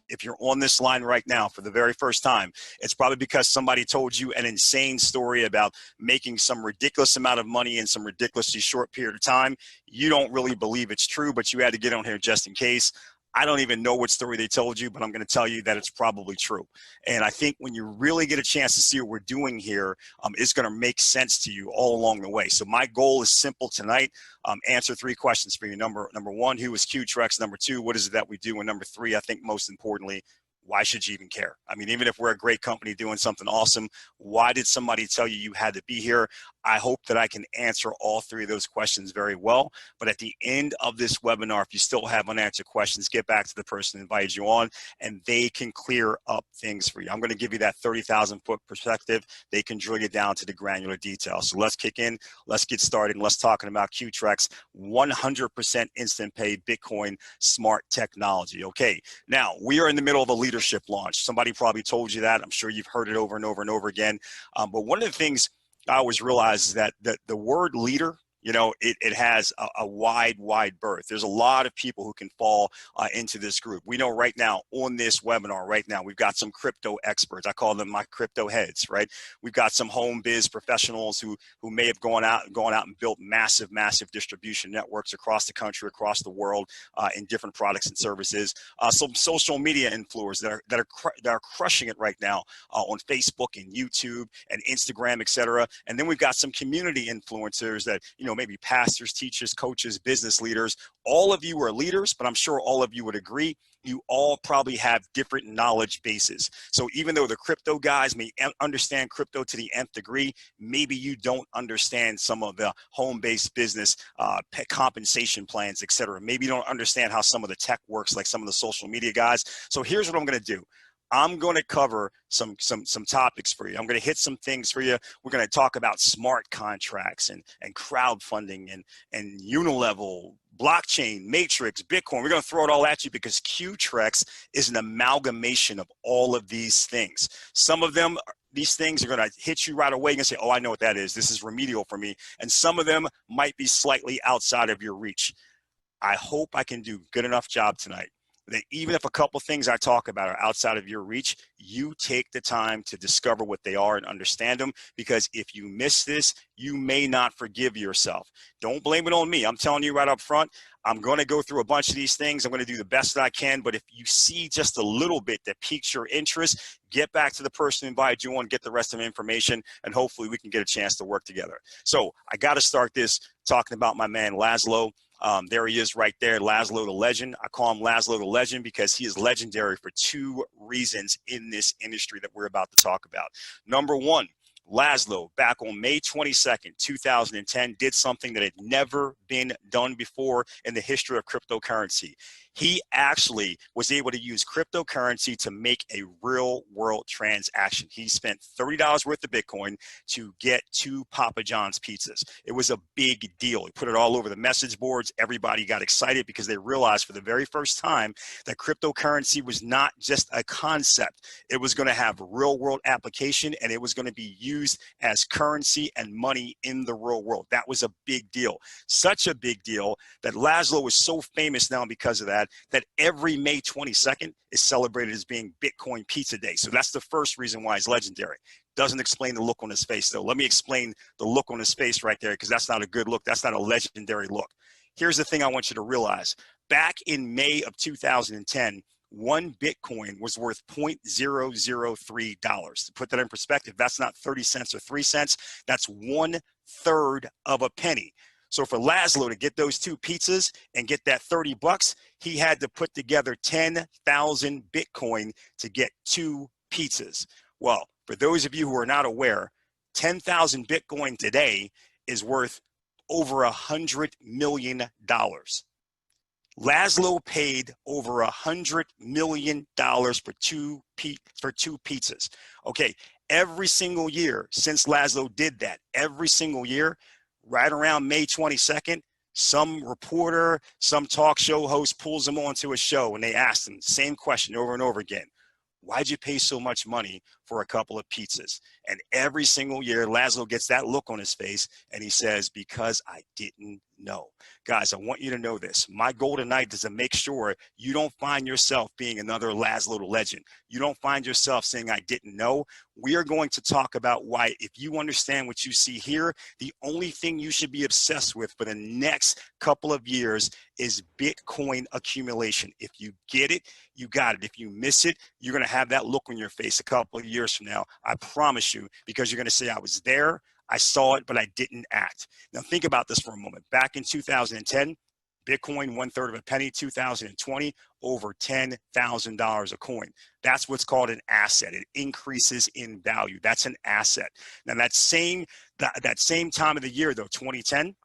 if you're on this line right now for the very first time, it's probably because somebody told you an insane story about making some ridiculous amount of money in some ridiculously short period of time. You don't really believe it's true, but you had to get on here just in case. I don't even know what story they told you, but I'm going to tell you that it's probably true. And I think when you really get a chance to see what we're doing here, it's going to make sense to you all along the way. So my goal is simple tonight. Answer 3 questions for you. Number one, who is QTrex? Number 2, what is it that we do? And number 3, I think most importantly, why should you even care? I mean, even if we're a great company doing something awesome, why did somebody tell you you had to be here? I hope that I can answer all 3 of those questions very well. But at the end of this webinar, if you still have unanswered questions, get back to the person who invited you on, and they can clear up things for you. I'm going to give you that 30,000 foot perspective. They can drill you down to the granular details. So let's kick in. Let's get started. And let's talk about QTrex 100% instant pay Bitcoin smart technology. Okay. Now we are in the middle of a leadership launch. Somebody probably told you that. I'm sure you've heard it over and over and over again. But one of the things I always realize is that the word leader, you know, it has a wide berth. There's a lot of people who can fall into this group. We know right now on this webinar right now, we've got some crypto experts. I call them my crypto heads, right? We've got some home biz professionals who may have gone out and built massive distribution networks across the country, across the world, in different products and services. Some social media influencers that are crushing it right now on Facebook and YouTube and Instagram, etc. And then we've got some community influencers that, you know, maybe pastors, teachers, coaches, business leaders. All of you are leaders, but I'm sure all of you would agree, you all probably have different knowledge bases. So even though the crypto guys may understand crypto to the nth degree, maybe you don't understand some of the home-based business compensation plans, etc. Maybe you don't understand how some of the tech works, like some of the social media guys. So here's what I'm going to do. I'm going to cover some topics for you. I'm going to hit some things for you. We're going to talk about smart contracts and crowdfunding and unilevel, blockchain, matrix, Bitcoin. We're going to throw it all at you because QTrex is an amalgamation of all of these things. Some of them, these things are going to hit you right away and say, oh, I know what that is. This is remedial for me. And some of them might be slightly outside of your reach. I hope I can do a good enough job tonight that even if a couple things I talk about are outside of your reach, you take the time to discover what they are and understand them, because if you miss this, you may not forgive yourself. Don't blame it on me. I'm telling you right up front, I'm going to go through a bunch of these things. I'm going to do the best that I can, but if you see just a little bit that piques your interest, get back to the person who invited you on, get the rest of the information, and hopefully we can get a chance to work together. So I got to start this talking about my man, Laszlo. There he is right there, Laszlo the legend. I call him Laszlo the legend because he is legendary for 2 reasons in this industry that we're about to talk about. Number 1, Laszlo, back on May 22nd, 2010, did something that had never been done before in the history of cryptocurrency. He actually was able to use cryptocurrency to make a real world transaction. He spent $30 worth of Bitcoin to get 2 Papa John's pizzas. It was a big deal. He put it all over the message boards. Everybody got excited because they realized for the very first time that cryptocurrency was not just a concept. It was going to have real world application, and it was going to be used as currency and money in the real world. That was a big deal. Such a big deal that Laszlo is so famous now because of that every May 22nd is celebrated as being Bitcoin Pizza Day. So that's the first reason why he's legendary. Doesn't explain the look on his face, though. Let me explain the look on his face right there, because that's not a good look. That's not a legendary look. Here's the thing I want you to realize. Back in May of 2010, 1 Bitcoin was worth $0.003. To put that in perspective, that's not 30 cents or 3 cents. That's 1/3 of a penny. So for Laszlo to get those 2 pizzas and get that 30 bucks, he had to put together 10,000 Bitcoin to get 2 pizzas. Well, for those of you who are not aware, 10,000 Bitcoin today is worth over $100 million. Laszlo paid over $100 million for two pizzas. Okay, every single year since Laszlo did that, every single year, right around May 22nd, some reporter, some talk show host pulls him onto a show and they ask him the same question over and over again. Why'd you pay so much money for a couple of pizzas? And every single year, Laszlo gets that look on his face and he says, because I didn't No. Guys, I want you to know this. My goal tonight is to make sure you don't find yourself being another Laszlo the legend. You don't find yourself saying, I didn't know. We are going to talk about why, if you understand what you see here, the only thing you should be obsessed with for the next couple of years is Bitcoin accumulation. If you get it, you got it. If you miss it, you're going to have that look on your face a couple of years from now. I promise you, because you're going to say, I was there, I saw it, but I didn't act. Now think about this for a moment. Back in 2010, Bitcoin, 1/3 of a penny. 2020, over $10,000 a coin. That's what's called an asset. It increases in value. That's an asset. Now that same time of the year though, 2010,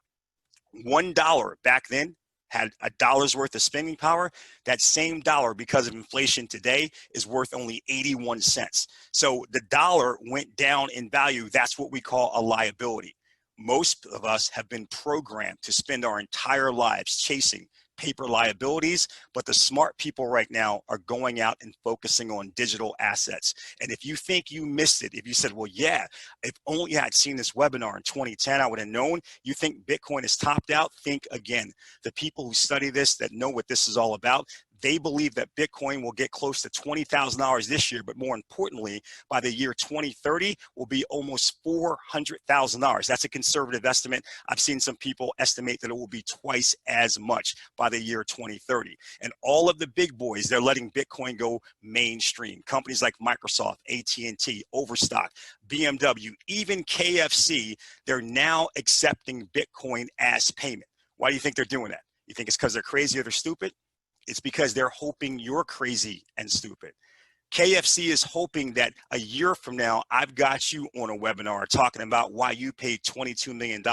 $1 back then had a dollar's worth of spending power. That same dollar, because of inflation today, is worth only 81 cents. So the dollar went down in value. That's what we call a liability. Most of us have been programmed to spend our entire lives chasing paper liabilities, but the smart people right now are going out and focusing on digital assets. And if you think you missed it, if you said, well, yeah, if only I had seen this webinar in 2010, I would have known, you think Bitcoin is topped out, think again. The people who study this, that know what this is all about, they believe that Bitcoin will get close to $20,000 this year, but more importantly, by the year 2030 will be almost $400,000. That's a conservative estimate. I've seen some people estimate that it will be twice as much by the year 2030. And all of the big boys, they're letting Bitcoin go mainstream. Companies like Microsoft, AT&T, Overstock, BMW, even KFC, they're now accepting Bitcoin as payment. Why do you think they're doing that? You think it's because they're crazy or they're stupid? It's because they're hoping you're crazy and stupid. KFC is hoping that a year from now, I've got you on a webinar talking about why you paid $22 million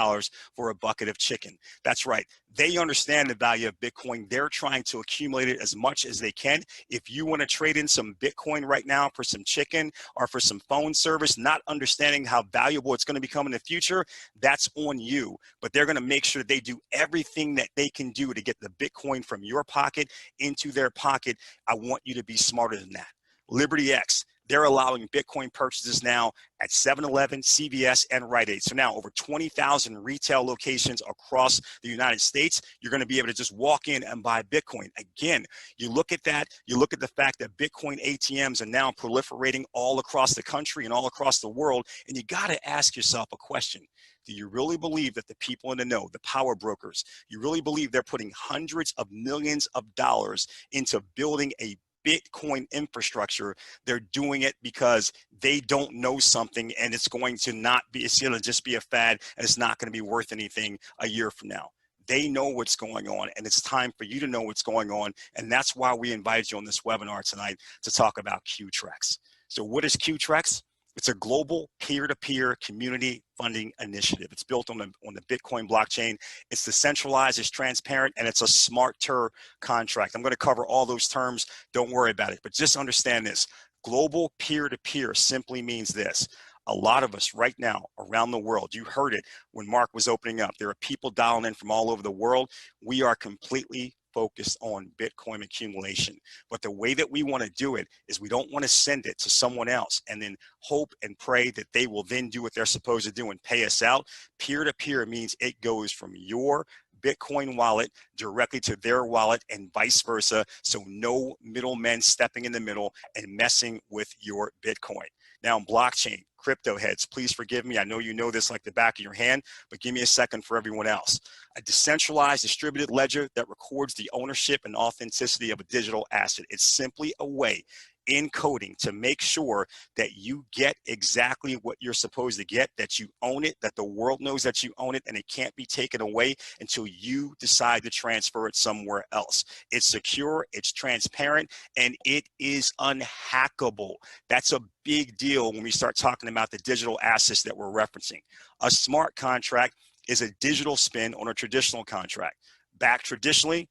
for a bucket of chicken. That's right. They understand the value of Bitcoin. They're trying to accumulate it as much as they can. If you want to trade in some Bitcoin right now for some chicken or for some phone service, not understanding how valuable it's going to become in the future, that's on you. But they're going to make sure they do everything that they can do to get the Bitcoin from your pocket into their pocket. I want you to be smarter than that. LibertyX, they're allowing Bitcoin purchases now at 7-Eleven, CVS, and Rite Aid. So now over 20,000 retail locations across the United States, you're going to be able to just walk in and buy Bitcoin. Again, you look at that, you look at the fact that Bitcoin ATMs are now proliferating all across the country and all across the world, and you got to ask yourself a question. Do you really believe that the people in the know, the power brokers, you really believe they're putting hundreds of millions of dollars into building a Bitcoin infrastructure? They're doing it because they don't know something and it's going to not be, it's going to just be a fad and it's not going to be worth anything a year from now. They know what's going on, and it's time for you to know what's going on. And that's why we invited you on this webinar tonight to talk about QTrex. So what is QTrex? It's a global peer-to-peer community funding initiative. It's built on the Bitcoin blockchain. It's decentralized, it's transparent, and it's a smarter contract. I'm going to cover all those terms. Don't worry about it, but just understand this. Global peer-to-peer simply means this. A lot of us right now around the world, you heard it when Mark was opening up. There are people dialing in from all over the world. We are completely focused on Bitcoin accumulation. But the way that we want to do it is we don't want to send it to someone else and then hope and pray that they will then do what they're supposed to do and pay us out. Peer-to-peer means it goes from your Bitcoin wallet directly to their wallet and vice versa. So no middlemen stepping in the middle and messing with your Bitcoin. Now, blockchain, crypto heads, please forgive me. I know you know this like the back of your hand, but give me a second for everyone else. A decentralized distributed ledger that records the ownership and authenticity of a digital asset. It's simply a way in coding to make sure that you get exactly what you're supposed to get, that you own it, that the world knows that you own it, and it can't be taken away until you decide to transfer it somewhere else. It's secure, it's transparent, and it is unhackable. That's a big deal when we start talking about the digital assets that we're referencing. A smart contract is a digital spin on a traditional contract. Back traditionally,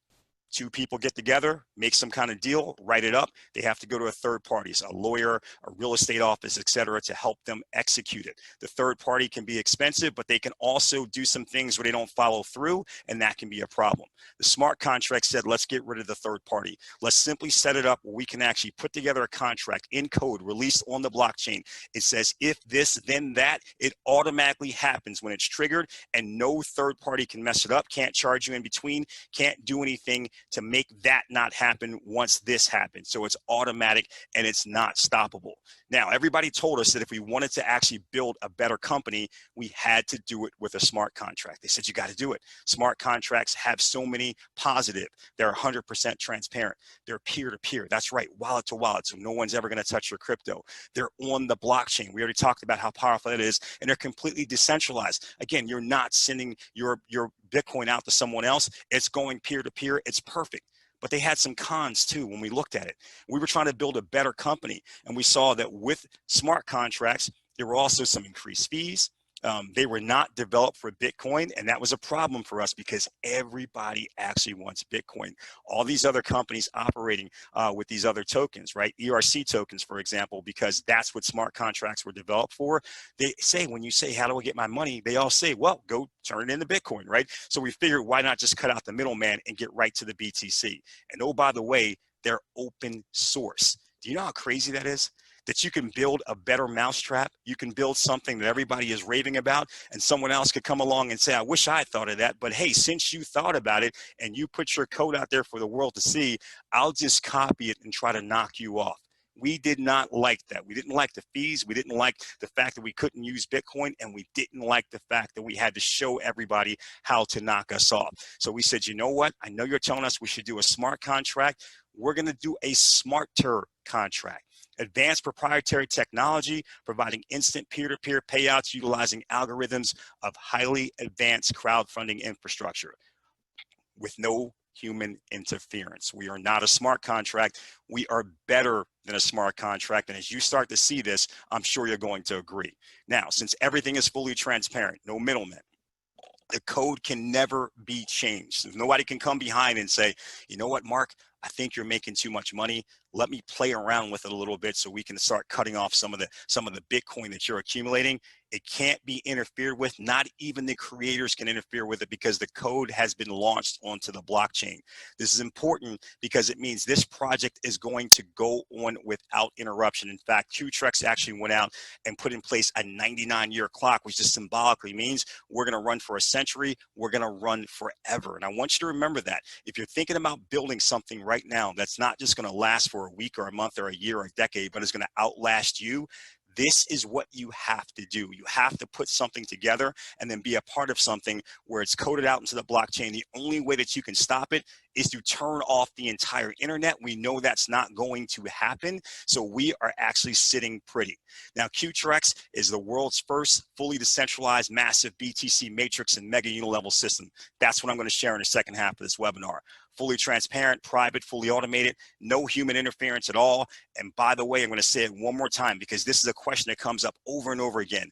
Two people get together, make some kind of deal, write it up. They have to go to a third party, so a lawyer, a real estate office, etc., to help them execute it. The third party can be expensive, but they can also do some things where they don't follow through, and that can be a problem. The smart contract said, let's get rid of the third party. Let's simply set it up where we can actually put together a contract in code released on the blockchain. It says, if this, then that. It automatically happens when it's triggered, and no third party can mess it up, can't charge you in between, can't do anything to make that not happen once this happens. So it's automatic and it's not stoppable. Now, everybody told us that if we wanted to actually build a better company, we had to do it with a smart contract. They said, you got to do it. Smart contracts have so many positive. They're 100% transparent. They're peer-to-peer. That's right, wallet to wallet. So no one's ever going to touch your crypto. They're on the blockchain. We already talked about how powerful that is, and they're completely decentralized. Again, you're not sending your Bitcoin out to someone else. It's going peer-to-peer. It's perfect. But they had some cons too when we looked at it. We were trying to build a better company, and we saw that with smart contracts, there were also some increased fees. They were not developed for Bitcoin, and that was a problem for us because everybody actually wants Bitcoin. All these other companies operating with these other tokens, right? ERC tokens, for example, because that's what smart contracts were developed for. They say, when you say, how do I get my money? They all say, well, go turn it into Bitcoin, right? So we figured, why not just cut out the middleman and get right to the BTC? And oh, by the way, they're open source. Do you know how crazy that is? That you can build a better mousetrap, you can build something that everybody is raving about, and someone else could come along and say, I wish I thought of that, but hey, since you thought about it and you put your code out there for the world to see, I'll just copy it and try to knock you off. We did not like that. We didn't like the fees. We didn't like the fact that we couldn't use Bitcoin, and we didn't like the fact that we had to show everybody how to knock us off. So we said, you know what? I know you're telling us we should do a smart contract. We're going to do a smarter contract. Advanced proprietary technology, providing instant peer-to-peer payouts, utilizing algorithms of highly advanced crowdfunding infrastructure with no human interference. We are not a smart contract. We are better than a smart contract. And as you start to see this, I'm sure you're going to agree. Now, since everything is fully transparent, no middlemen, the code can never be changed. Nobody can come behind and say, you know what, Mark, I think you're making too much money. Let me play around with it a little bit so we can start cutting off some of the Bitcoin that you're accumulating. It can't be interfered with. Not even the creators can interfere with it because the code has been launched onto the blockchain. This is important because it means this project is going to go on without interruption. In fact, QTrex actually went out and put in place a 99-year clock, which just symbolically means we're going to run for a century. We're going to run forever. And I want you to remember that. If you're thinking about building something right now that's not just going to last for a week or a month or a year or a decade, but is going to outlast you, this is what you have to do. You have to put something together and then be a part of something where it's coded out into the blockchain. The only way that you can stop it is to turn off the entire internet. We know that's not going to happen. So we are actually sitting pretty. Now, QTrex is the world's first fully decentralized massive BTC matrix and mega unilevel system. That's what I'm going to share in the second half of this webinar. Fully transparent, private, fully automated, no human interference at all. And by the way, I'm going to say it one more time because this is a question that comes up over and over again.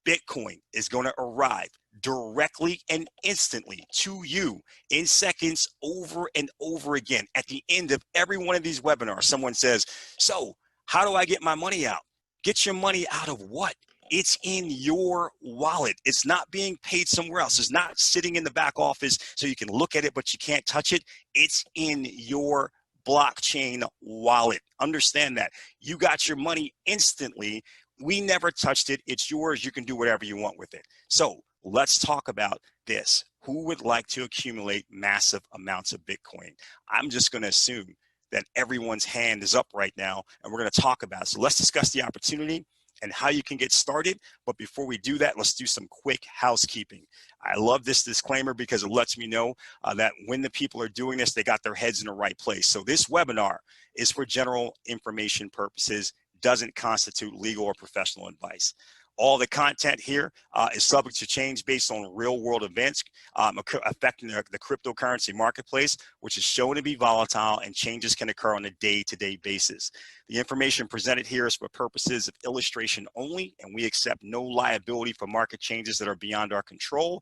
Bitcoin is going to arrive directly and instantly to you in seconds over and over again. At the end of every one of these webinars, someone says, so how do I get my money out? Get your money out of what? It's in your wallet. It's not being paid somewhere else. It's not sitting in the back office so you can look at it, but you can't touch it. It's in your blockchain wallet. Understand that. You got your money instantly. We never touched it. It's yours. You can do whatever you want with it. So let's talk about this. Who would like to accumulate massive amounts of Bitcoin? I'm just going to assume that everyone's hand is up right now, and we're going to talk about it. So let's discuss the opportunity and how you can get started. But before we do that, let's do some quick housekeeping. I love this disclaimer because it lets me know that when the people are doing this, they got their heads in the right place. So this webinar is for general information purposes, doesn't constitute legal or professional advice. All the content here is subject to change based on real world events affecting the cryptocurrency marketplace, which is shown to be volatile, and changes can occur on a day-to-day basis. The information presented here is for purposes of illustration only, and we accept no liability for market changes that are beyond our control.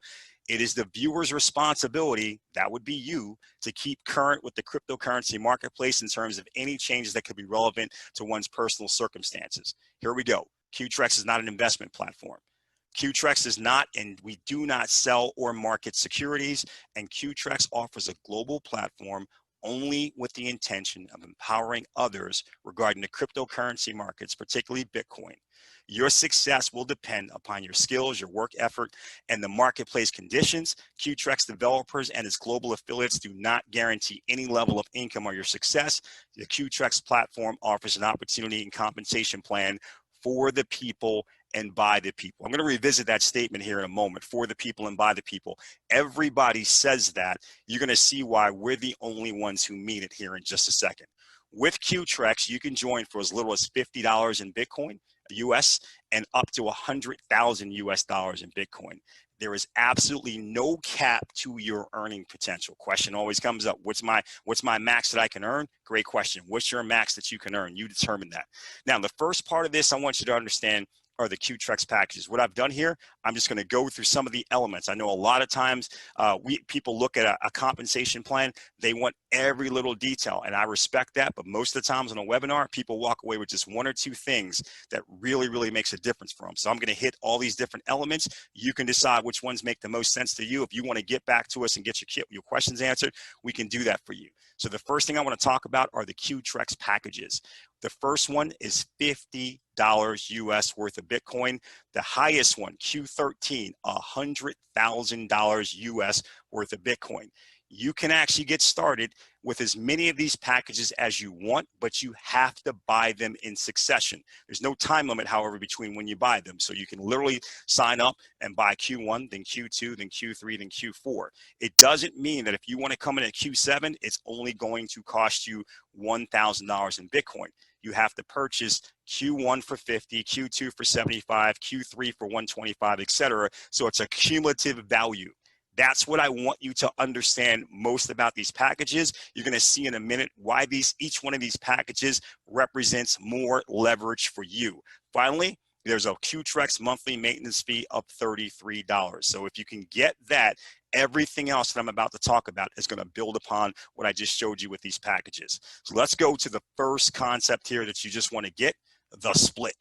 It is the viewer's responsibility, that would be you, to keep current with the cryptocurrency marketplace in terms of any changes that could be relevant to one's personal circumstances. Here we go. QTrex is not an investment platform. QTrex is not, and we do not sell or market securities, and QTrex offers a global platform only with the intention of empowering others regarding the cryptocurrency markets, particularly Bitcoin. Your success will depend upon your skills, your work effort, and the marketplace conditions. QTrex developers and its global affiliates do not guarantee any level of income or your success. The QTrex platform offers an opportunity and compensation plan for the people and by the people. I'm going to revisit that statement here in a moment, for the people and by the people. Everybody says that. You're going to see why we're the only ones who mean it here in just a second. With QTrex, you can join for as little as $50 in Bitcoin, US, and up to 100,000 US dollars in Bitcoin. There is absolutely no cap to your earning potential. Question always comes up. What's my max that I can earn? Great question. What's your max that you can earn? You determine that. Now, the first part of this I want you to understand are the QTrex packages. What I've done here, I'm just going to go through some of the elements. I know a lot of times people look at a compensation plan, they want every little detail, and I respect that, but most of the times on a webinar, people walk away with just one or two things that really, really makes a difference for them. So I'm going to hit all these different elements. You can decide which ones make the most sense to you. If you want to get back to us and get your questions answered, we can do that for you. So the first thing I want to talk about are the QTrex packages. The first one is $50 US worth of Bitcoin. The highest one, Q13, $100,000 US worth of Bitcoin. You can actually get started with as many of these packages as you want, but you have to buy them in succession. There's no time limit, however, between when you buy them. So you can literally sign up and buy Q1, then Q2, then Q3, then Q4. It doesn't mean that if you want to come in at Q7, it's only going to cost you $1,000 in Bitcoin. You have to purchase Q1 for 50, Q2 for 75, Q3 for 125, etc. So it's a cumulative value. That's what I want you to understand most about these packages. You're going to see in a minute why each one of these packages represents more leverage for you. Finally, there's a QTrex monthly maintenance fee of $33. So if you can get that, everything else that I'm about to talk about is going to build upon what I just showed you with these packages. So let's go to the first concept here that you just want to get, the split.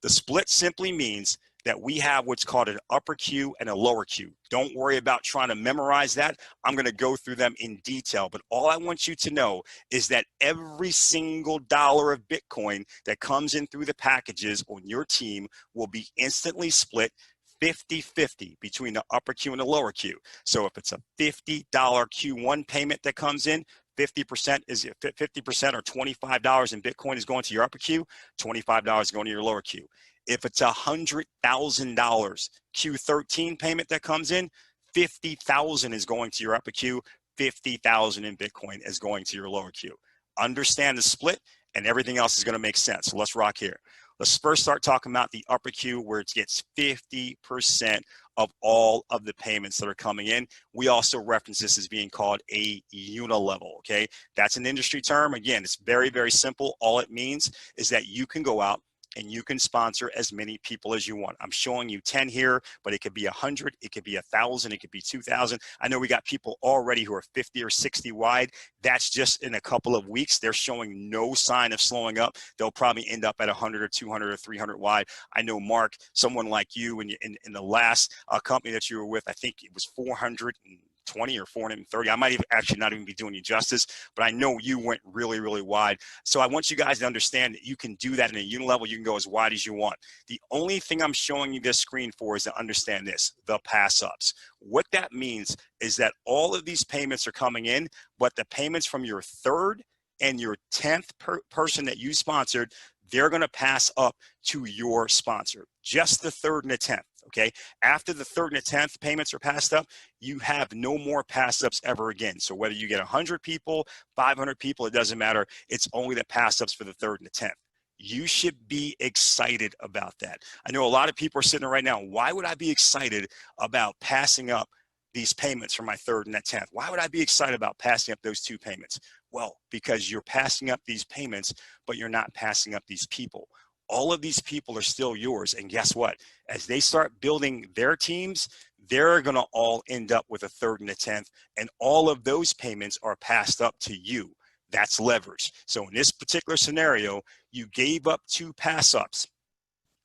The split simply means that we have what's called an upper Q and a lower Q. Don't worry about trying to memorize that. I'm going to go through them in detail, but all I want you to know is that every single dollar of Bitcoin that comes in through the packages on your team will be instantly split 50-50 between the upper Q and the lower Q. So if it's a $50 Q1 payment that comes in, 50% or $25 in Bitcoin is going to your upper Q, $25 is going to your lower Q. If it's $100,000 Q13 payment that comes in, 50,000 is going to your upper Q, 50,000 in Bitcoin is going to your lower Q. Understand the split, and everything else is going to make sense. So let's rock here. Let's first start talking about the upper Q, where it gets 50% of all of the payments that are coming in. We also reference this as being called a unilevel, okay? That's an industry term. Again, it's very, very simple. All it means is that you can go out and you can sponsor as many people as you want. I'm showing you 10 here, but it could be 100, it could be 1,000, it could be 2,000. I know we got people already who are 50 or 60 wide. That's just in a couple of weeks. They're showing no sign of slowing up. They'll probably end up at 100 or 200 or 300 wide. I know, Mark, someone like you in the last company that you were with, I think it was 420 or 430. I might actually not even be doing you justice, but I know you went really, really wide. So I want you guys to understand that you can do that in a unilevel. You can go as wide as you want. The only thing I'm showing you this screen for is to understand this, the pass ups. What that means is that all of these payments are coming in, but the payments from your third and your 10th person that you sponsored, they're going to pass up to your sponsor, just the third and the 10th. Okay. After the third and the 10th payments are passed up, you have no more pass ups ever again. So whether you get 100 people, 500 people, it doesn't matter. It's only the pass ups for the third and the 10th. You should be excited about that. I know a lot of people are sitting there right now. Why would I be excited about passing up these payments for my third and that 10th? Why would I be excited about passing up those two payments? Well, because you're passing up these payments, but you're not passing up these people. All of these people are still yours. And guess what? As they start building their teams, they're going to all end up with a third and a 10th, and all of those payments are passed up to you. That's leverage. So in this particular scenario, you gave up 2 pass ups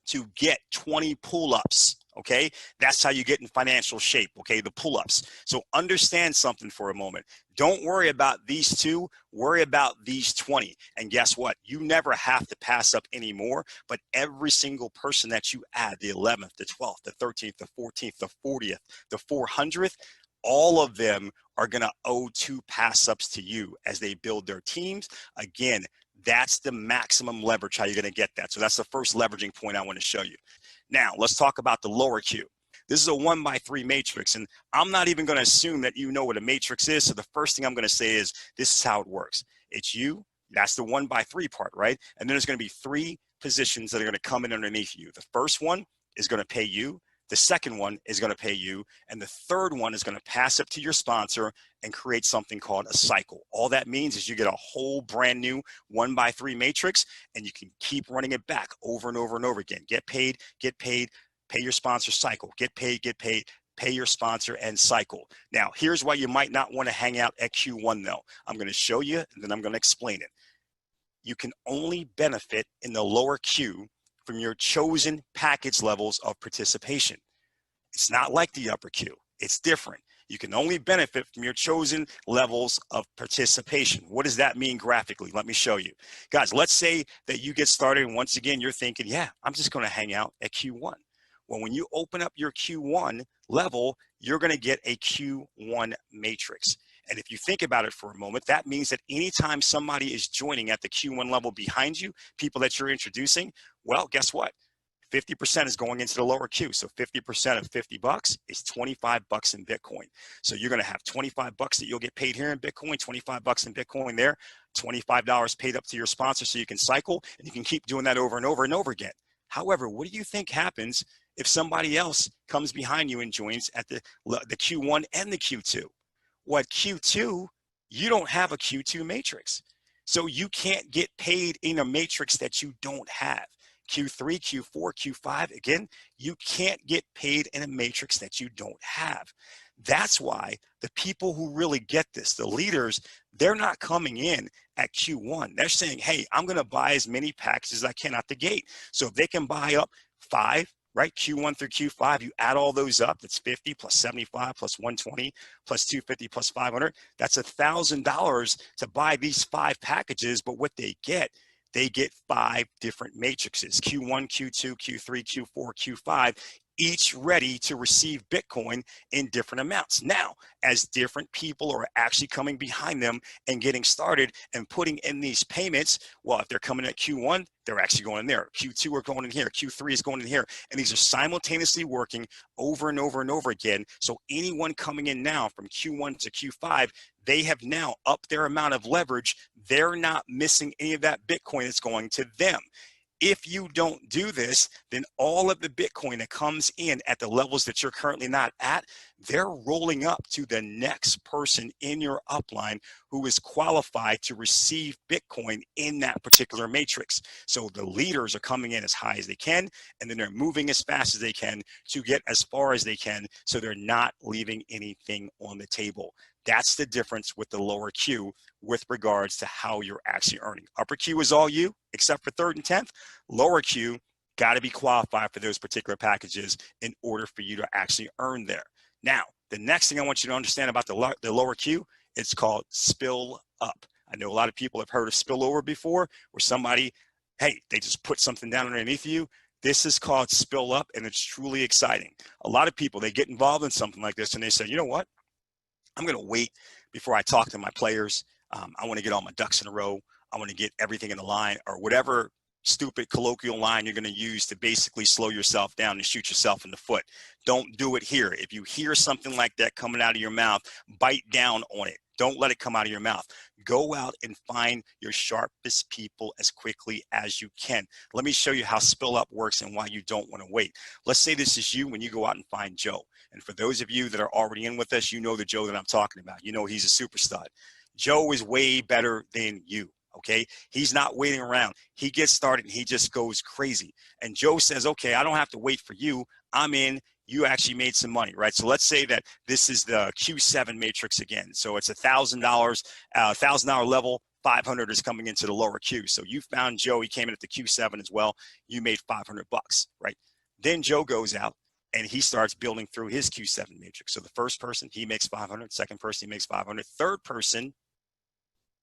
to get 20 pull-ups. Okay, that's how you get in financial shape. Okay, the pull-ups. So understand something for a moment. Don't worry about these 2, worry about these 20. And guess what? You never have to pass up anymore, but every single person that you add, the 11th, the 12th, the 13th, the 14th, the 40th, the 400th, all of them are going to owe 2 pass ups to you as they build their teams. Again, that's the maximum leverage, how you're going to get that. So that's the first leveraging point I want to show you. Now, let's talk about the lower Q. This is a 1x3 matrix, and I'm not even going to assume that you know what a matrix is. So the first thing I'm going to say is this is how it works. It's you. That's the 1x3 part, right? And then there's going to be 3 positions that are going to come in underneath you. The first one is going to pay you. The second one is going to pay you. And the third one is going to pass up to your sponsor and create something called a cycle. All that means is you get a whole brand new 1x3 matrix, and you can keep running it back over and over and over again. Get paid, pay your sponsor, cycle. Get paid, pay your sponsor, and cycle. Now, here's why you might not want to hang out at Q1 though. I'm going to show you, and then I'm going to explain it. You can only benefit in the lower Q from your chosen package levels of participation. It's not like the upper Q. It's different. You can only benefit from your chosen levels of participation. What does that mean graphically? Let me show you. Guys, let's say that you get started and once again, you're thinking, yeah, I'm just going to hang out at Q1. Well, when you open up your Q1 level, you're going to get a Q1 matrix. And if you think about it for a moment, that means that anytime somebody is joining at the Q1 level behind you, people that you're introducing, well, guess what? 50% is going into the lower Q. So 50% of $50 is $25 in Bitcoin. So you're going to have $25 that you'll get paid here in Bitcoin, $25 in Bitcoin there, $25 paid up to your sponsor so you can cycle, and you can keep doing that over and over and over again. However, what do you think happens if somebody else comes behind you and joins at the Q1 and the Q2? Well, at Q2, you don't have a Q2 matrix. So you can't get paid in a matrix that you don't have. Q3, Q4, Q5, again, you can't get paid in a matrix that you don't have. That's why the people who really get this, the leaders, they're not coming in at Q1. They're saying, hey, I'm going to buy as many packages as I can out the gate. So if they can buy up 5, right, Q1 through Q5, you add all those up, that's 50 plus 75 plus 120 plus 250 plus 500. That's $1,000 to buy these 5 packages, but what they get 5 different matrices, Q1, Q2, Q3, Q4, Q5, each ready to receive Bitcoin in different amounts. Now, as different people are actually coming behind them and getting started and putting in these payments, well, if they're coming at Q1, they're actually going in there. Q2 are going in here. Q3 is going in here. And these are simultaneously working over and over and over again. So anyone coming in now from Q1 to Q5, they have now upped their amount of leverage. They're not missing any of that Bitcoin that's going to them. If you don't do this, then all of the Bitcoin that comes in at the levels that you're currently not at, they're rolling up to the next person in your upline who is qualified to receive Bitcoin in that particular matrix. So the leaders are coming in as high as they can, and then they're moving as fast as they can to get as far as they can, so they're not leaving anything on the table. That's the difference with the lower Q with regards to how you're actually earning. Upper Q is all you, except for 3rd and 10th. Lower Q, got to be qualified for those particular packages in order for you to actually earn there. Now, the next thing I want you to understand about the lower Q, it's called spill up. I know a lot of people have heard of spillover before, where somebody, hey, they just put something down underneath you. This is called spill up, and it's truly exciting. A lot of people, they get involved in something like this, and they say, you know what? I'm going to wait before I talk to my players. I want to get all my ducks in a row. I want to get everything in the line, or whatever stupid colloquial line you're going to use to basically slow yourself down and shoot yourself in the foot. Don't do it here. If you hear something like that coming out of your mouth, bite down on it. Don't let it come out of your mouth. Go out and find your sharpest people as quickly as you can. Let me show you how spill up works and why you don't want to wait. Let's say this is you when you go out and find Joe. And for those of you that are already in with us, you know the Joe that I'm talking about. You know he's a super stud. Joe is way better than you. Okay, he's not waiting around. He gets started and he just goes crazy. And Joe says, okay, I don't have to wait for you. I'm in. you actually made some money, right? So let's say that this is the Q7 matrix again. So it's $1,000 level, 500 is coming into the lower Q. So you found Joe, he came in at the Q7 as well. You made 500 bucks, right? Then Joe goes out and he starts building through his Q7 matrix. So the first person, he makes 500. Second person, he makes 500. Third person,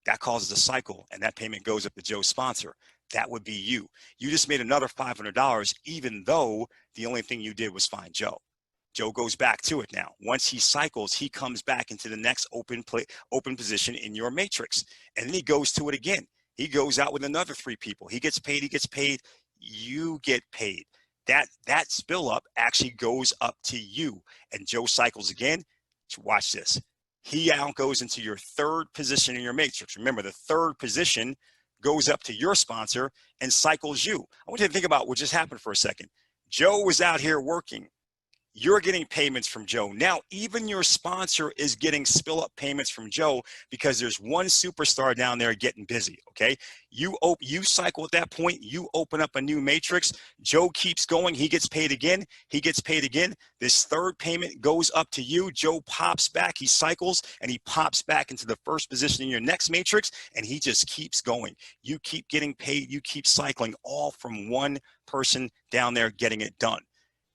that causes a cycle and that payment goes up to Joe's sponsor. That would be you. You just made another $500, even though the only thing you did was find Joe. Joe goes back to it now. Once he cycles, he comes back into the next open position in your matrix. And then he goes to it again. He goes out with another 3 people. He gets paid, you get paid. That spill up actually goes up to you. And Joe cycles again. Watch this. He now goes into your third position in your matrix. Remember, the third position goes up to your sponsor and cycles you. I want you to think about what just happened for a second. Joe was out here working. You're getting payments from Joe. Now, even your sponsor is getting spill up payments from Joe because there's one superstar down there getting busy, okay? You cycle at that point, you open up a new matrix. Joe keeps going, he gets paid again, This third payment goes up to you. Joe pops back, he cycles, and he pops back into the first position in your next matrix, and he just keeps going. You keep getting paid, you keep cycling, all from one person down there getting it done.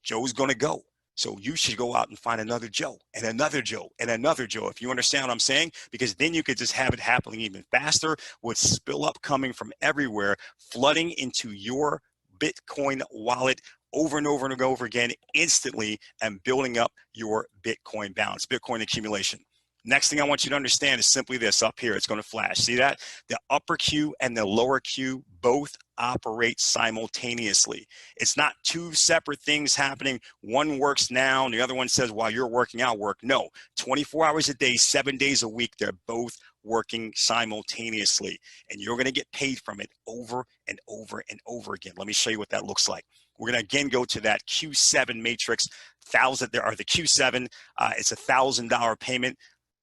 Joe's gonna go. So you should go out and find another Joe and another Joe and another Joe, if you understand what I'm saying, because then you could just have it happening even faster with spill up coming from everywhere, flooding into your Bitcoin wallet over and over and over again instantly and building up your Bitcoin balance, Bitcoin accumulation. Next thing I want you to understand is simply this up here. It's going to flash. See that? The upper Q and the lower Q both operate simultaneously. It's not 2 separate things happening. One works now and the other one says while you're working out work. No, 24 hours a day, 7 days a week, they're both working simultaneously. And you're going to get paid from it over and over and over again. Let me show you what that looks like. We're going to again go to that Q7 matrix, the Q7. It's $1,000 payment.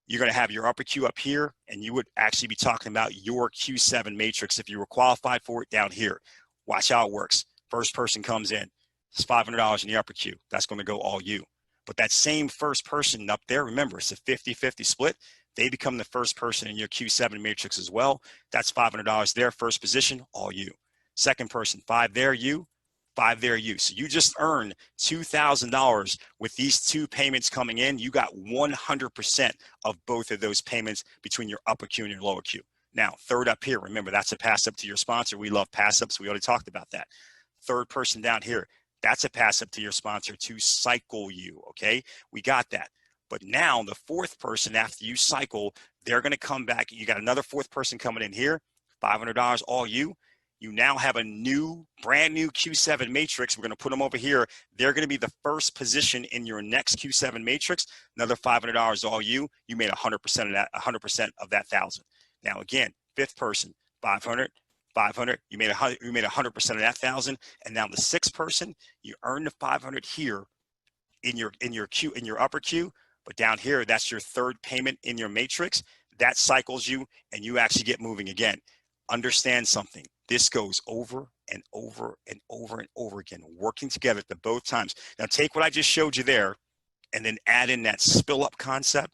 You're going to have your upper Q up here, and you would actually be talking about your Q7 matrix if you were qualified for it down here. Watch how it works. First person comes in. It's $500 in the upper Q. That's going to go all you. But that same first person up there, remember, it's a 50-50 split. They become the first person in your Q7 matrix as well. That's $500 there, first position, all you. Second person, 5 there, you. 5 there, you. So you just earned $2,000 with these 2 payments coming in. You got 100% of both of those payments between your upper Q and your lower Q. Now, third up here, remember, that's a pass up to your sponsor. We love pass ups. We already talked about that. Third person down here, that's a pass up to your sponsor to cycle you, okay? We got that. But now the fourth person, after you cycle, they're going to come back. You got another fourth person coming in here, $500, all you. You now have a brand new Q7 matrix. We're going to put them over here. They're going to be the first position in your next Q7 matrix. Another $500 all you. You made 100% of that, 100% of that 1,000. Now again, fifth person, 500, 500. You made 100% of that 1,000. And now the sixth person, you earn the 500 here in your upper Q. But down here, that's your third payment in your matrix. That cycles you, and you actually get moving again. Understand something. This goes over and over and over and over again, working together at both times. Now take what I just showed you there and then add in that spill up concept,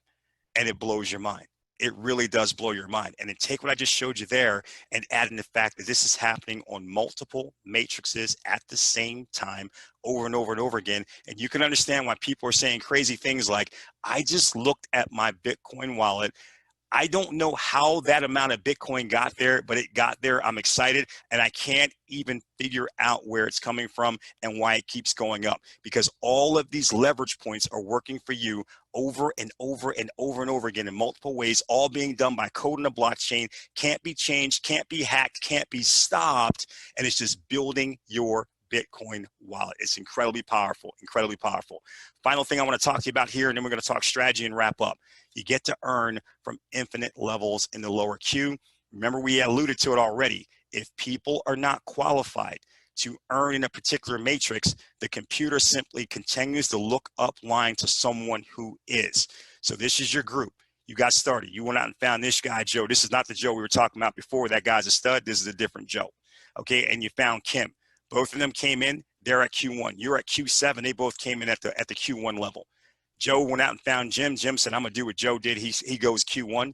and it blows your mind. It really does blow your mind. And then take what I just showed you there and add in the fact that this is happening on multiple matrices at the same time over and over and over again. And you can understand why people are saying crazy things like, I just looked at my Bitcoin wallet. I don't know how that amount of Bitcoin got there, but it got there. I'm excited, and I can't even figure out where it's coming from and why it keeps going up, because all of these leverage points are working for you over and over and over and over again in multiple ways, all being done by code in the blockchain, can't be changed, can't be hacked, can't be stopped, and it's just building your Bitcoin wallet. It's incredibly powerful, incredibly powerful. Final thing I want to talk to you about here, and then we're going to talk strategy and wrap up. You get to earn from infinite levels in the lower Q. Remember, we alluded to it already. If people are not qualified to earn in a particular matrix, the computer simply continues to look up line to someone who is. So this is your group. You got started. You went out and found this guy, Joe. This is not the Joe we were talking about before. That guy's a stud. This is a different Joe. Okay, and you found Kim. Both of them came in. They're at Q1. You're at Q7. They both came in at the Q1 level. Joe went out and found Jim. Jim said, I'm going to do what Joe did. He goes Q1.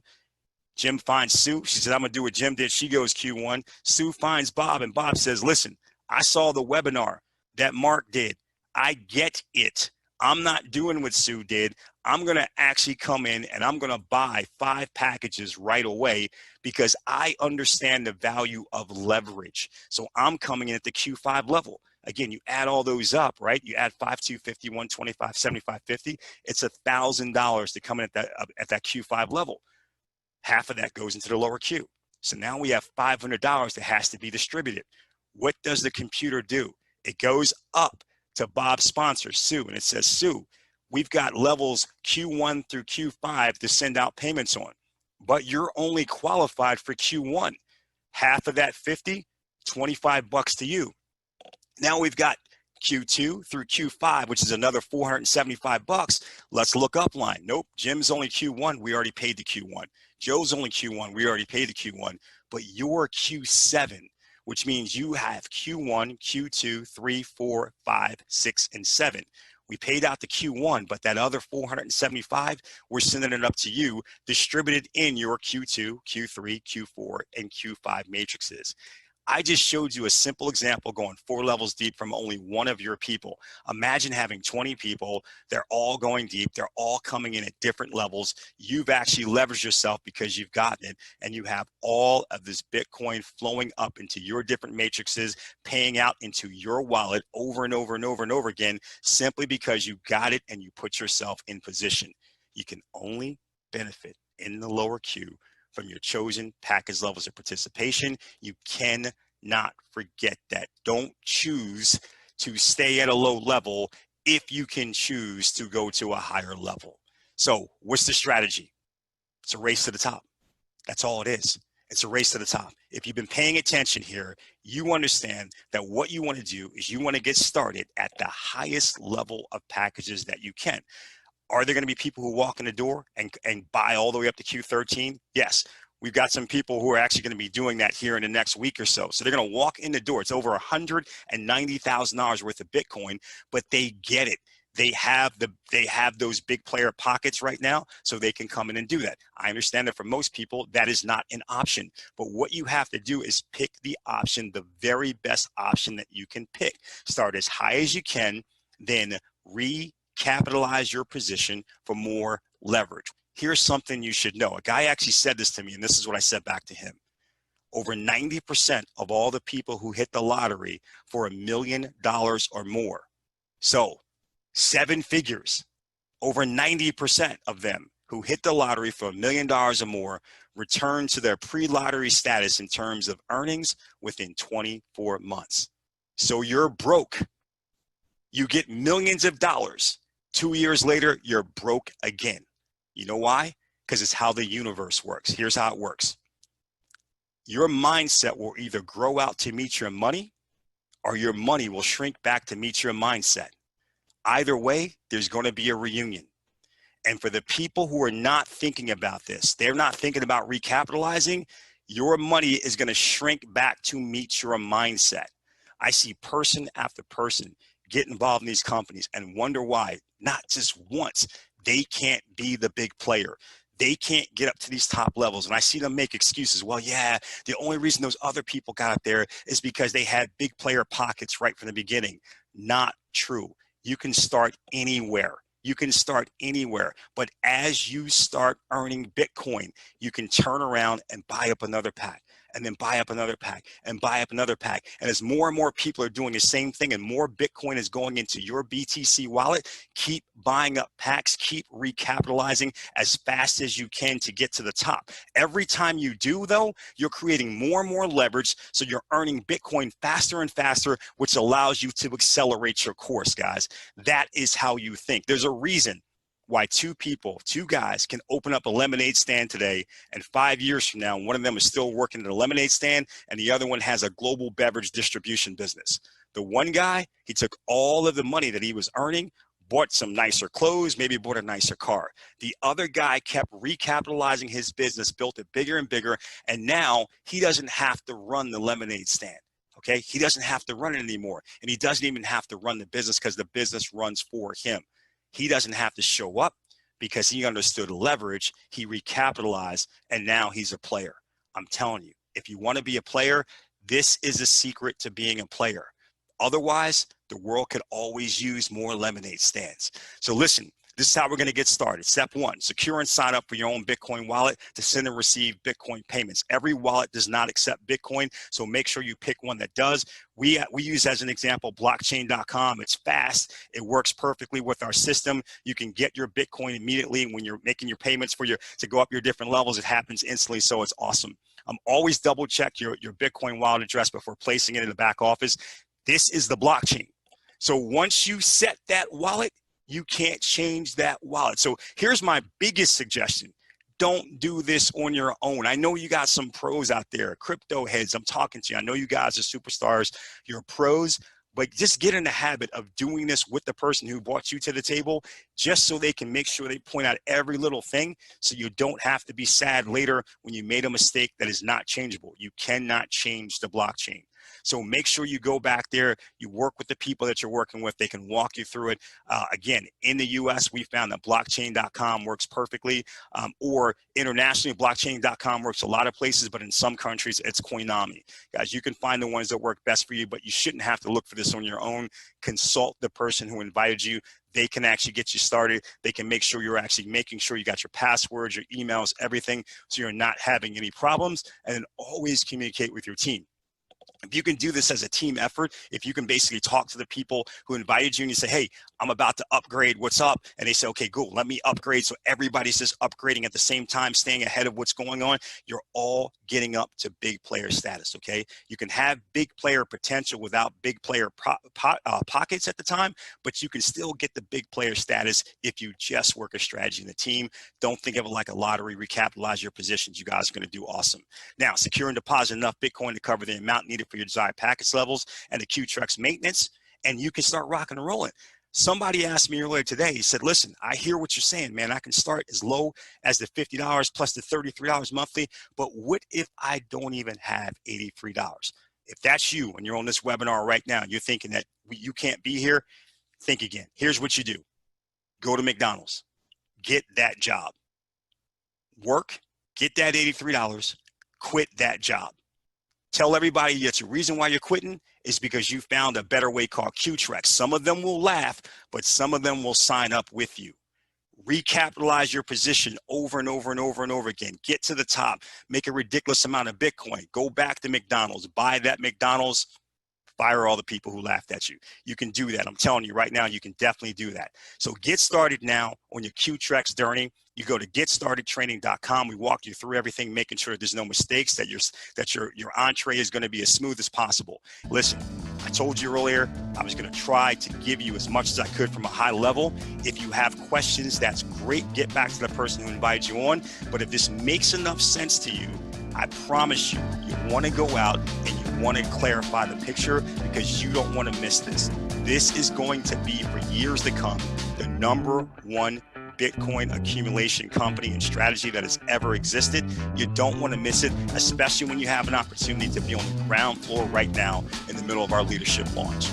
Jim finds Sue. She said, I'm going to do what Jim did. She goes Q1. Sue finds Bob, and Bob says, listen, I saw the webinar that Mark did. I get it. I'm not doing what Sue did. I'm going to actually come in and I'm going to buy 5 packages right away because I understand the value of leverage. So I'm coming in at the Q5 level. Again, you add all those up, right? You add 5, 250, 125, 75, 50. It's $1,000 to come in at that Q5 level. Half of that goes into the lower Q. So now we have $500 that has to be distributed. What does the computer do? It goes up to Bob's sponsor, Sue, and it says, Sue, we've got levels Q1 through Q5 to send out payments on, but you're only qualified for Q1. Half of that 50, 25 bucks to you. Now we've got Q2 through Q5, which is another 475 bucks. Let's look up line. Nope, Jim's only Q1. We already paid the Q1. Joe's only Q1. We already paid the Q1. But you're Q7, which means you have Q1, Q2, 3, 4, 5, 6, and 7. We paid out the Q1, but that other 475, we're sending it up to you, distributed in your Q2, Q3, Q4, and Q5 matrices. I just showed you a simple example going 4 levels deep from only one of your people. Imagine having 20 people. They're all going deep. They're all coming in at different levels. You've actually leveraged yourself because you've gotten it, and you have all of this Bitcoin flowing up into your different matrices, paying out into your wallet over and over and over and over again, simply because you got it and you put yourself in position. You can only benefit in the lower Q from your chosen package levels of participation. You cannot forget that. Don't choose to stay at a low level if you can choose to go to a higher level. So what's the strategy? It's a race to the top. That's all it is. It's a race to the top. If you've been paying attention here, you understand that what you want to do is you want to get started at the highest level of packages that you can. Are there going to be people who walk in the door and buy all the way up to Q13? Yes. We've got some people who are actually going to be doing that here in the next week or so. So they're going to walk in the door. It's over $190,000 worth of Bitcoin, but they get it. They have those big player pockets right now, so they can come in and do that. I understand that for most people, that is not an option. But what you have to do is pick the option, the very best option that you can pick. Start as high as you can, then recapitalize your position for more leverage. Here's something you should know. A guy actually said this to me, and this is what I said back to him. Over 90% of all the people who hit the lottery for $1 million or more, so 7 figures, over 90% of them who hit the lottery for $1 million or more return to their pre-lottery status in terms of earnings within 24 months. So you're broke. You get millions of dollars. 2 years later, you're broke again. You know why? Because it's how the universe works. Here's how it works. Your mindset will either grow out to meet your money, or your money will shrink back to meet your mindset. Either way, there's going to be a reunion. And for the people who are not thinking about this, they're not thinking about recapitalizing, your money is going to shrink back to meet your mindset. I see person after person get involved in these companies and wonder why, not just once, they can't be the big player. They can't get up to these top levels. And I see them make excuses. Well, yeah, the only reason those other people got up there is because they had big player pockets right from the beginning. Not true. You can start anywhere. You can start anywhere. But as you start earning Bitcoin, you can turn around and buy up another pack, and then buy up another pack, and buy up another pack. And as more and more people are doing the same thing and more Bitcoin is going into your BTC wallet, keep buying up packs, keep recapitalizing as fast as you can to get to the top. Every time you do, though, you're creating more and more leverage, so you're earning Bitcoin faster and faster, which allows you to accelerate your course, guys. That is how you think. There's a reason why two guys can open up a lemonade stand today, and 5 years from now, one of them is still working at a lemonade stand and the other one has a global beverage distribution business. The one guy, he took all of the money that he was earning, bought some nicer clothes, maybe bought a nicer car. The other guy kept recapitalizing his business, built it bigger and bigger, and now he doesn't have to run the lemonade stand. Okay. He doesn't have to run it anymore. And he doesn't even have to run the business because the business runs for him. He doesn't have to show up because he understood leverage. He recapitalized and now he's a player. I'm telling you, if you want to be a player, this is a secret to being a player. Otherwise, the world could always use more lemonade stands. So listen, this is how we're going to get started. Step one, secure and sign up for your own Bitcoin wallet to send and receive Bitcoin payments. Every wallet does not accept Bitcoin, so make sure you pick one that does. We use, as an example, blockchain.com. It's fast. It works perfectly with our system. You can get your Bitcoin immediately when you're making your payments to go up your different levels. It happens instantly, so it's awesome. Always double check your Bitcoin wallet address before placing it in the back office. This is the blockchain. So once you set that wallet, you can't change that wallet. So here's my biggest suggestion. Don't do this on your own. I know you got some pros out there, crypto heads. I'm talking to you. I know you guys are superstars. You're pros, but just get in the habit of doing this with the person who brought you to the table, just so they can make sure they point out every little thing so you don't have to be sad later when you made a mistake that is not changeable. You cannot change the blockchain. So make sure you go back there, you work with the people that you're working with. They can walk you through it. Again, in the US, we found that blockchain.com works perfectly, or internationally, blockchain.com works a lot of places, but in some countries, it's Coinami. Guys, you can find the ones that work best for you, but you shouldn't have to look for this on your own. Consult the person who invited you. They can actually get you started. They can make sure you're actually making sure you got your passwords, your emails, everything, so you're not having any problems. And then always communicate with your team. If you can do this as a team effort, if you can basically talk to the people who invited you and you say, hey, I'm about to upgrade, what's up? And they say, okay, cool, let me upgrade. So everybody's just upgrading at the same time, staying ahead of what's going on. You're all getting up to big player status, okay? You can have big player potential without big player pockets at the time, but you can still get the big player status if you just work a strategy in the team. Don't think of it like a lottery, recapitalize your positions. You guys are gonna do awesome. Now, secure and deposit enough Bitcoin to cover the amount needed for your desired package levels and the QTrex maintenance, and you can start rocking and rolling. Somebody asked me earlier today, he said, listen, I hear what you're saying, man. I can start as low as the $50 plus the $33 monthly, but what if I don't even have $83? If that's you and you're on this webinar right now, and you're thinking that you can't be here, think again. Here's what you do. Go to McDonald's, get that job, work, get that $83, quit that job. Tell everybody that the reason why you're quitting is because you found a better way called QTrex. Some of them will laugh, but some of them will sign up with you. Recapitalize your position over and over and over and over again. Get to the top. Make a ridiculous amount of Bitcoin. Go back to McDonald's. Buy that McDonald's. Fire all the people who laughed at you. You can do that. I'm telling you right now, you can definitely do that. So get started now on your QTrex journey. You go to getstartedtraining.com. We walk you through everything, making sure there's no mistakes, that your entree is going to be as smooth as possible. Listen, I told you earlier, I was going to try to give you as much as I could from a high level. If you have questions, that's great. Get back to the person who invited you on. But if this makes enough sense to you, I promise you, you want to go out and you want to clarify the picture, because you don't want to miss this. This is going to be, for years to come, the #1 Bitcoin accumulation company and strategy that has ever existed. You don't want to miss it, especially when you have an opportunity to be on the ground floor right now in the middle of our leadership launch.